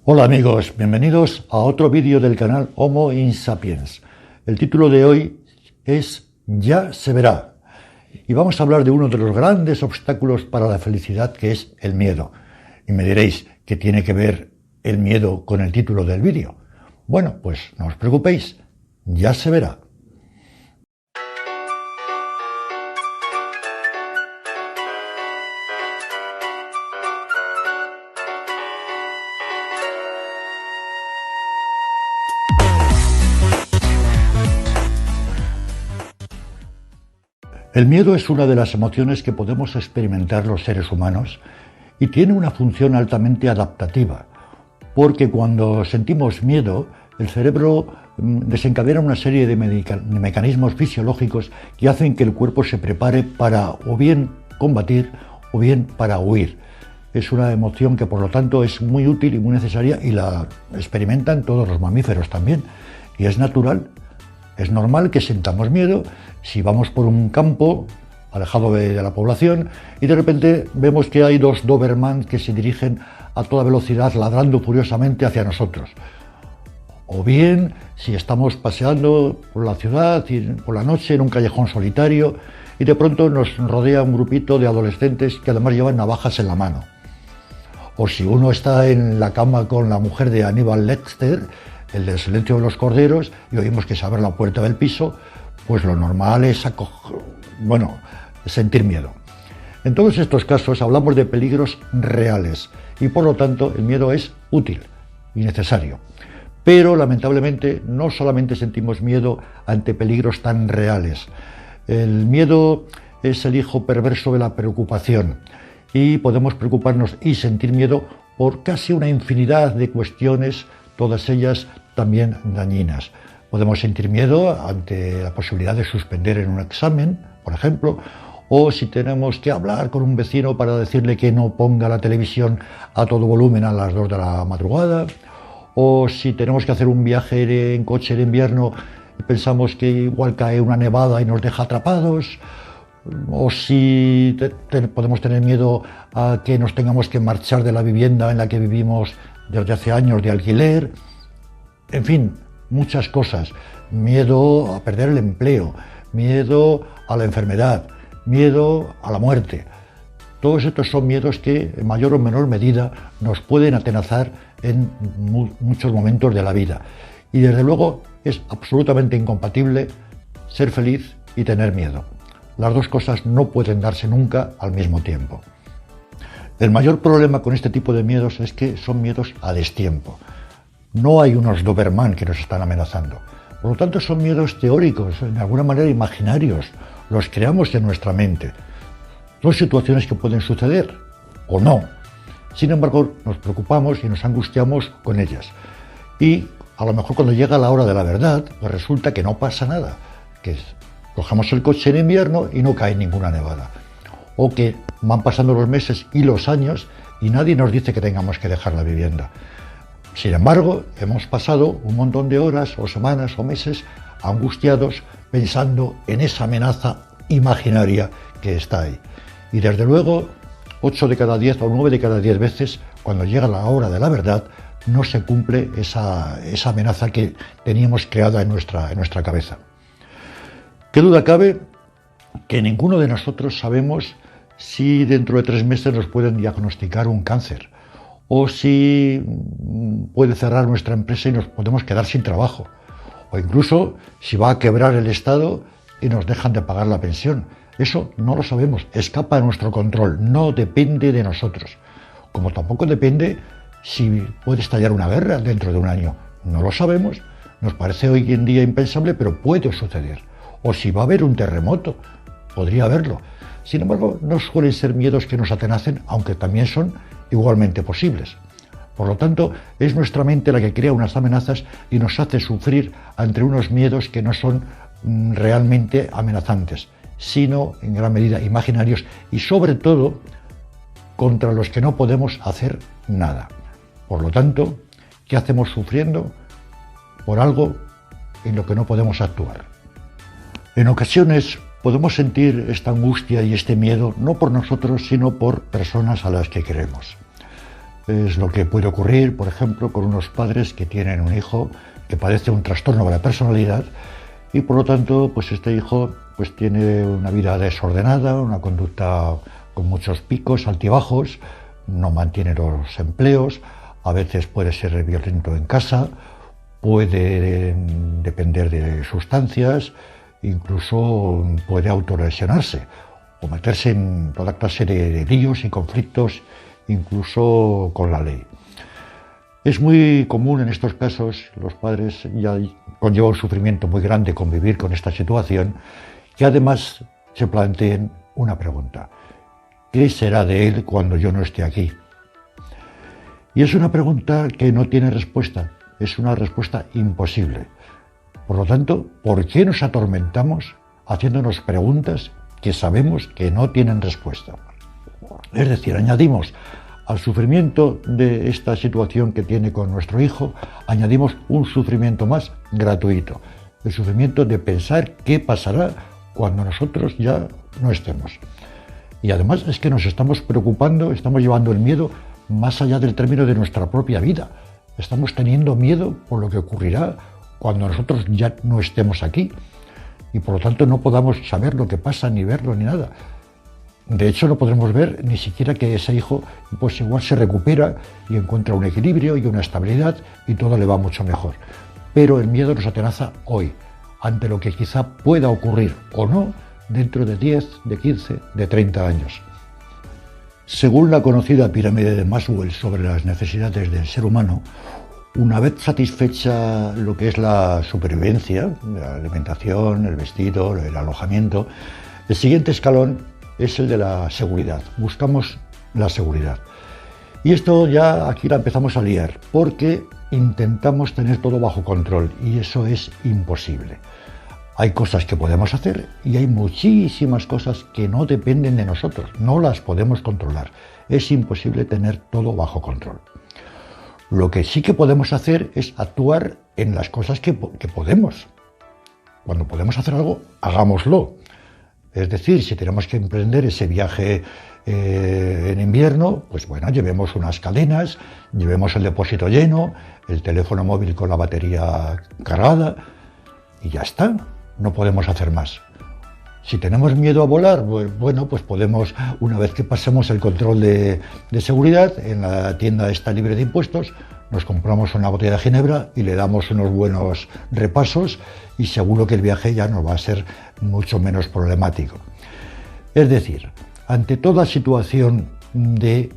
Hola amigos, bienvenidos a otro vídeo del canal Homo Insapiens. El título de hoy es Ya se verá y vamos a hablar de uno de los grandes obstáculos para la felicidad, que es el miedo. Y me diréis, ¿qué tiene que ver el miedo con el título del vídeo? Bueno, pues no os preocupéis, ya se verá. El miedo es una de las emociones que podemos experimentar los seres humanos y tiene una función altamente adaptativa, porque cuando sentimos miedo, el cerebro desencadena una serie de mecanismos fisiológicos que hacen que el cuerpo se prepare para o bien combatir o bien para huir. Es una emoción que por lo tanto es muy útil y muy necesaria y la experimentan todos los mamíferos también. Y es natural, es normal que sintamos miedo si vamos por un campo alejado de la población y de repente vemos que hay dos Doberman que se dirigen a toda velocidad ladrando furiosamente hacia nosotros. O bien si estamos paseando por la ciudad y por la noche en un callejón solitario y de pronto nos rodea un grupito de adolescentes que además llevan navajas en la mano. O si uno está en la cama con la mujer de Aníbal Lecter, el del Silencio de los Corderos, y oímos que se abre la puerta del piso, pues lo normal es sentir miedo. En todos estos casos hablamos de peligros reales y por lo tanto el miedo es útil y necesario. Pero lamentablemente no solamente sentimos miedo ante peligros tan reales. El miedo es el hijo perverso de la preocupación y podemos preocuparnos y sentir miedo por casi una infinidad de cuestiones, todas ellas también dañinas. Podemos sentir miedo ante la posibilidad de suspender en un examen, por ejemplo, o si tenemos que hablar con un vecino para decirle que no ponga la televisión a todo volumen a las 2 de la madrugada, o si tenemos que hacer un viaje en coche de invierno y pensamos que igual cae una nevada y nos deja atrapados, o si podemos tener miedo a que nos tengamos que marchar de la vivienda en la que vivimos desde hace años de alquiler. En fin, muchas cosas. Miedo a perder el empleo, miedo a la enfermedad, miedo a la muerte. Todos estos son miedos que en mayor o menor medida nos pueden atenazar en muchos momentos de la vida. Y desde luego es absolutamente incompatible ser feliz y tener miedo. Las dos cosas no pueden darse nunca al mismo tiempo. El mayor problema con este tipo de miedos es que son miedos a destiempo. No hay unos Doberman que nos están amenazando. Por lo tanto, son miedos teóricos, de alguna manera imaginarios. Los creamos en nuestra mente. Son situaciones que pueden suceder o no. Sin embargo, nos preocupamos y nos angustiamos con ellas. Y a lo mejor cuando llega la hora de la verdad, pues resulta que no pasa nada. Que cogemos el coche en invierno y no cae ninguna nevada. O que van pasando los meses y los años y nadie nos dice que tengamos que dejar la vivienda. Sin embargo, hemos pasado un montón de horas o semanas o meses angustiados pensando en esa amenaza imaginaria que está ahí. Y desde luego, 8 de cada 10 o 9 de cada 10 veces, cuando llega la hora de la verdad, no se cumple esa amenaza que teníamos creada en nuestra cabeza. ¿Qué duda cabe? Que ninguno de nosotros sabemos si dentro de 3 meses nos pueden diagnosticar un cáncer, o si puede cerrar nuestra empresa y nos podemos quedar sin trabajo, o incluso si va a quebrar el Estado y nos dejan de pagar la pensión. Eso no lo sabemos, escapa de nuestro control, no depende de nosotros. Como tampoco depende si puede estallar una guerra dentro de un año. No lo sabemos, nos parece hoy en día impensable, pero puede suceder. O si va a haber un terremoto, podría haberlo. Sin embargo, no suelen ser miedos que nos atenacen, aunque también son igualmente posibles. Por lo tanto, es nuestra mente la que crea unas amenazas y nos hace sufrir ante unos miedos que no son realmente amenazantes, sino en gran medida imaginarios y sobre todo contra los que no podemos hacer nada. Por lo tanto, ¿qué hacemos sufriendo por algo en lo que no podemos actuar? En ocasiones podemos sentir esta angustia y este miedo no por nosotros, sino por personas a las que queremos. Es lo que puede ocurrir, por ejemplo, con unos padres que tienen un hijo que padece un trastorno de la personalidad y por lo tanto, pues este hijo pues tiene una vida desordenada, una conducta con muchos picos, altibajos, no mantiene los empleos, a veces puede ser violento en casa, puede depender de sustancias, incluso puede autolesionarse o meterse en toda clase de líos y conflictos, incluso con la ley. Es muy común en estos casos, los padres ya conlleva un sufrimiento muy grande convivir con esta situación, que además se planteen una pregunta: ¿qué será de él cuando yo no esté aquí? Y es una pregunta que no tiene respuesta, es una respuesta imposible. Por lo tanto, ¿por qué nos atormentamos haciéndonos preguntas que sabemos que no tienen respuesta? Es decir, añadimos al sufrimiento de esta situación que tiene con nuestro hijo, añadimos un sufrimiento más gratuito, el sufrimiento de pensar qué pasará cuando nosotros ya no estemos. Y además es que nos estamos preocupando, estamos llevando el miedo más allá del término de nuestra propia vida. Estamos teniendo miedo por lo que ocurrirá cuando nosotros ya no estemos aquí y por lo tanto no podamos saber lo que pasa, ni verlo, ni nada. De hecho, no podremos ver ni siquiera que ese hijo pues igual se recupera y encuentra un equilibrio y una estabilidad y todo le va mucho mejor. Pero el miedo nos atenaza hoy, ante lo que quizá pueda ocurrir o no dentro de 10, de 15, de 30 años. Según la conocida pirámide de Maslow sobre las necesidades del ser humano, una vez satisfecha lo que es la supervivencia, la alimentación, el vestido, el alojamiento, el siguiente escalón es el de la seguridad. Buscamos la seguridad. Y esto ya aquí la empezamos a liar, porque intentamos tener todo bajo control y eso es imposible. Hay cosas que podemos hacer y hay muchísimas cosas que no dependen de nosotros, no las podemos controlar. Es imposible tener todo bajo control. Lo que sí que podemos hacer es actuar en las cosas que podemos. Cuando podemos hacer algo, hagámoslo. Es decir, si tenemos que emprender ese viaje en invierno, pues bueno, llevemos unas cadenas, llevemos el depósito lleno, el teléfono móvil con la batería cargada y ya está, no podemos hacer más. Si tenemos miedo a volar, pues bueno, pues podemos, una vez que pasemos el control de seguridad, en la tienda está libre de impuestos, nos compramos una botella de ginebra y le damos unos buenos repasos y seguro que el viaje ya nos va a ser mucho menos problemático. Es decir, ante toda situación de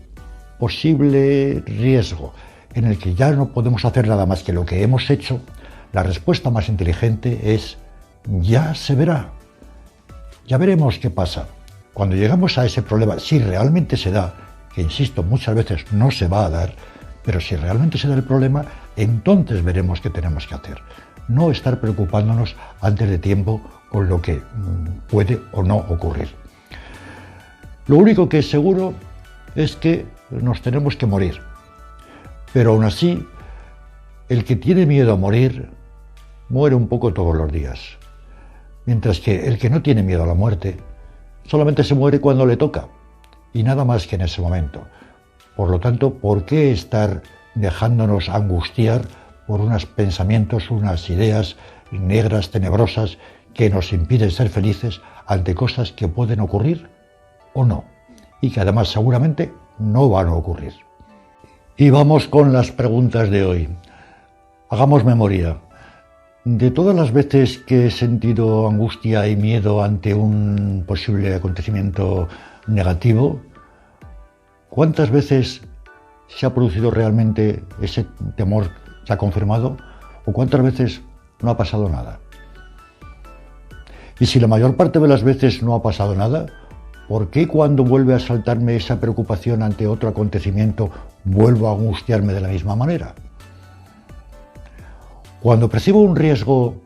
posible riesgo en el que ya no podemos hacer nada más que lo que hemos hecho, la respuesta más inteligente es: ya se verá. Ya veremos qué pasa. Cuando llegamos a ese problema, si realmente se da, que insisto, muchas veces no se va a dar, pero si realmente se da el problema, entonces veremos qué tenemos que hacer. No estar preocupándonos antes de tiempo con lo que puede o no ocurrir. Lo único que es seguro es que nos tenemos que morir. Pero aún así, el que tiene miedo a morir, muere un poco todos los días. Mientras que el que no tiene miedo a la muerte, solamente se muere cuando le toca, y nada más que en ese momento. Por lo tanto, ¿por qué estar dejándonos angustiar por unos pensamientos, unas ideas negras, tenebrosas, que nos impiden ser felices ante cosas que pueden ocurrir o no? Y que además seguramente no van a ocurrir. Y vamos con las preguntas de hoy. Hagamos memoria. De todas las veces que he sentido angustia y miedo ante un posible acontecimiento negativo, ¿cuántas veces se ha producido realmente ese temor, se ha confirmado? ¿O cuántas veces no ha pasado nada? Y si la mayor parte de las veces no ha pasado nada, ¿por qué cuando vuelve a saltarme esa preocupación ante otro acontecimiento vuelvo a angustiarme de la misma manera? Cuando percibo un riesgo,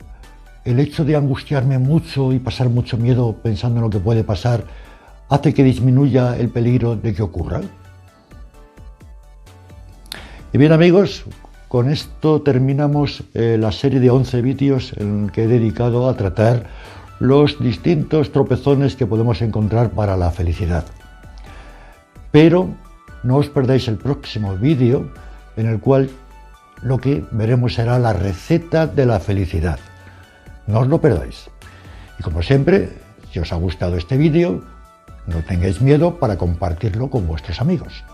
el hecho de angustiarme mucho y pasar mucho miedo pensando en lo que puede pasar, ¿hace que disminuya el peligro de que ocurra? Y bien amigos, con esto terminamos la serie de 11 vídeos en que he dedicado a tratar los distintos tropezones que podemos encontrar para la felicidad. Pero no os perdáis el próximo vídeo en el cual lo que veremos será la receta de la felicidad. No os lo perdáis. Y como siempre, si os ha gustado este vídeo, no tengáis miedo para compartirlo con vuestros amigos.